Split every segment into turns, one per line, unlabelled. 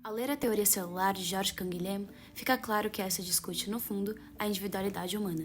Ao ler a teoria celular de Georges Canguilhem, fica claro que essa discute, no fundo, a individualidade humana.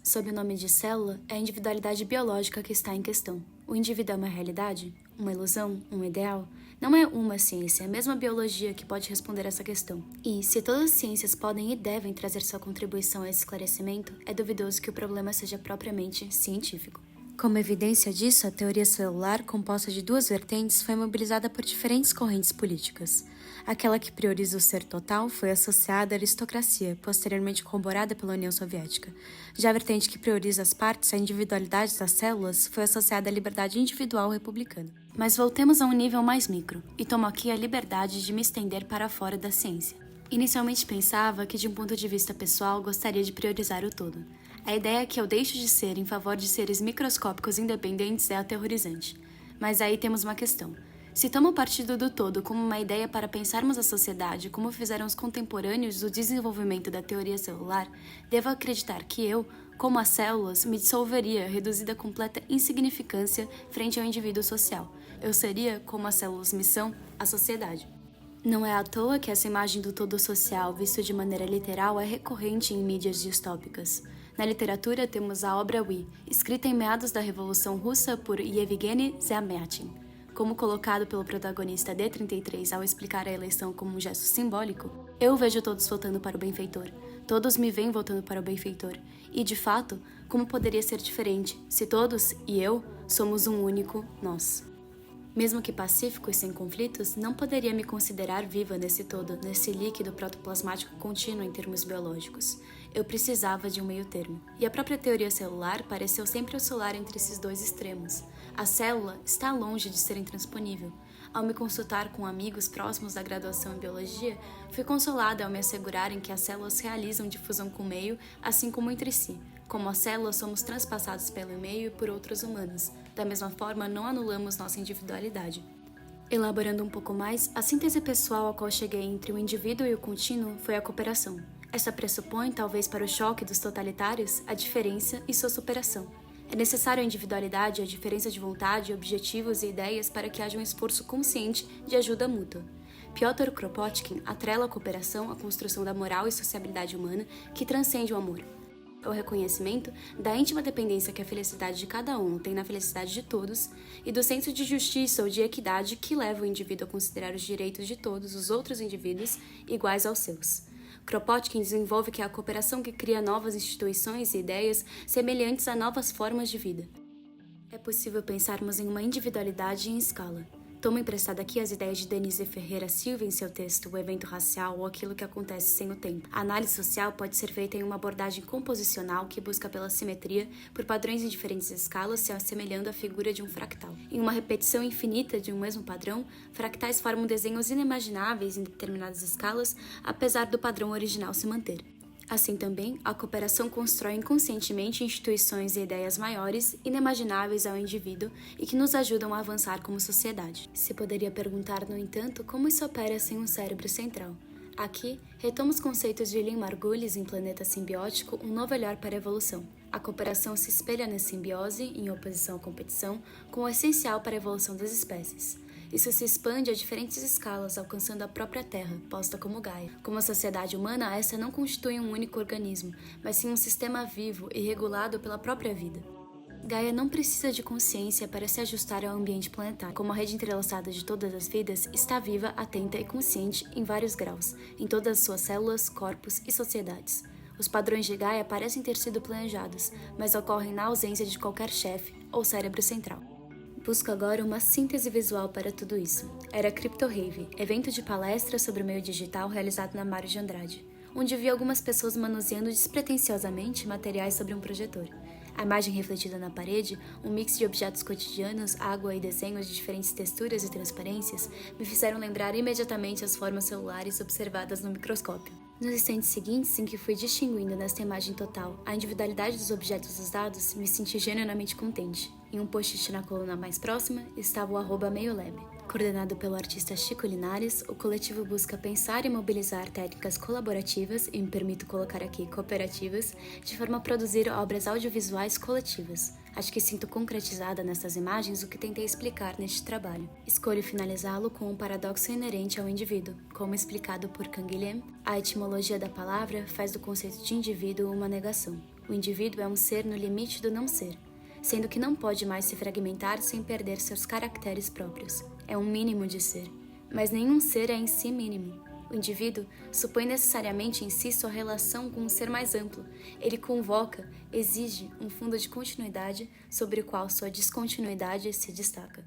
Sob o nome de célula, é a individualidade biológica que está em questão. O indivíduo é uma realidade? Uma ilusão? Um ideal? Não é uma ciência, é a mesma biologia que pode responder essa questão. E, se todas as ciências podem e devem trazer sua contribuição a esse esclarecimento, é duvidoso que o problema seja propriamente científico. Como evidência disso, a teoria celular, composta de duas vertentes, foi mobilizada por diferentes correntes políticas. Aquela que prioriza o ser total foi associada à aristocracia, posteriormente corroborada pela União Soviética. Já a vertente que prioriza as partes, a individualidade das células, foi associada à liberdade individual republicana. Mas voltemos a um nível mais micro, e tomo aqui a liberdade de me estender para fora da ciência. Inicialmente pensava que, de um ponto de vista pessoal, gostaria de priorizar o todo. A ideia que eu deixo de ser em favor de seres microscópicos independentes é aterrorizante. Mas aí temos uma questão. Se tomo partido do todo como uma ideia para pensarmos a sociedade como fizeram os contemporâneos do desenvolvimento da teoria celular, devo acreditar que eu, como as células, me dissolveria, reduzida a completa insignificância frente ao indivíduo social. Eu seria, como as células me são, a sociedade. Não é à toa que essa imagem do todo social, visto de maneira literal, é recorrente em mídias distópicas. Na literatura temos a obra We, escrita em meados da Revolução Russa por Yevgeny Zamyatin. Como colocado pelo protagonista D33 ao explicar a eleição como um gesto simbólico, eu vejo todos votando para o benfeitor. Todos me veem votando para o benfeitor. E, de fato, como poderia ser diferente se todos, e eu, somos um único nós? Mesmo que pacífico e sem conflitos, não poderia me considerar viva nesse todo, nesse líquido protoplasmático contínuo em termos biológicos. Eu precisava de um meio termo. E a própria teoria celular pareceu sempre oscilar entre esses dois extremos. A célula está longe de ser intransponível. Ao me consultar com amigos próximos da graduação em biologia, fui consolada ao me assegurarem que as células realizam difusão com o meio, assim como entre si. Como as células, somos transpassados pelo meio e por outros humanos. Da mesma forma, não anulamos nossa individualidade. Elaborando um pouco mais, a síntese pessoal a qual cheguei entre o indivíduo e o contínuo foi a cooperação. Essa pressupõe, talvez para o choque dos totalitários, a diferença e sua superação. É necessário a individualidade, a diferença de vontade, objetivos e ideias para que haja um esforço consciente de ajuda mútua. Piotr Kropotkin atrela a cooperação à construção da moral e sociabilidade humana que transcende o amor. O reconhecimento da íntima dependência que a felicidade de cada um tem na felicidade de todos e do senso de justiça ou de equidade que leva o indivíduo a considerar os direitos de todos os outros indivíduos iguais aos seus. Kropotkin desenvolve que é a cooperação que cria novas instituições e ideias semelhantes a novas formas de vida. É possível pensarmos em uma individualidade em escala. Tomo emprestado aqui as ideias de Denise Ferreira Silva em seu texto O Evento Racial ou Aquilo que Acontece Sem o Tempo. A análise social pode ser feita em uma abordagem composicional que busca pela simetria, por padrões em diferentes escalas se assemelhando à figura de um fractal. Em uma repetição infinita de um mesmo padrão, fractais formam desenhos inimagináveis em determinadas escalas, apesar do padrão original se manter. Assim também, a cooperação constrói inconscientemente instituições e ideias maiores, inimagináveis ao indivíduo e que nos ajudam a avançar como sociedade. Se poderia perguntar, no entanto, como isso opera sem um cérebro central. Aqui, retomo os conceitos de Lynn Margulis em Planeta Simbiótico, um novo olhar para a evolução. A cooperação se espelha na simbiose, em oposição à competição, como essencial para a evolução das espécies. Isso se expande a diferentes escalas, alcançando a própria Terra, posta como Gaia. Como a sociedade humana, essa não constitui um único organismo, mas sim um sistema vivo e regulado pela própria vida. Gaia não precisa de consciência para se ajustar ao ambiente planetário. Como a rede entrelaçada de todas as vidas, está viva, atenta e consciente em vários graus, em todas as suas células, corpos e sociedades. Os padrões de Gaia parecem ter sido planejados, mas ocorrem na ausência de qualquer chefe ou cérebro central. Busco agora uma síntese visual para tudo isso. Era Crypto Rave, evento de palestra sobre o meio digital realizado na Mário de Andrade, onde vi algumas pessoas manuseando despretensiosamente materiais sobre um projetor. A imagem refletida na parede, um mix de objetos cotidianos, água e desenhos de diferentes texturas e transparências, me fizeram lembrar imediatamente as formas celulares observadas no microscópio. Nos instantes seguintes, em que fui distinguindo nesta imagem total a individualidade dos objetos usados, me senti genuinamente contente. Em um post-it na coluna mais próxima estava o @meiolab. Coordenado pelo artista Chico Linares, o coletivo busca pensar e mobilizar técnicas colaborativas, e me permito colocar aqui cooperativas, de forma a produzir obras audiovisuais coletivas. Acho que sinto concretizada nessas imagens o que tentei explicar neste trabalho. Escolho finalizá-lo com um paradoxo inerente ao indivíduo. Como explicado por Canguilhem, a etimologia da palavra faz do conceito de indivíduo uma negação. O indivíduo é um ser no limite do não ser, sendo que não pode mais se fragmentar sem perder seus caracteres próprios. É um mínimo de ser, mas nenhum ser é em si mínimo. O indivíduo supõe necessariamente em si sua relação com um ser mais amplo. Ele convoca, exige um fundo de continuidade sobre o qual sua descontinuidade se destaca.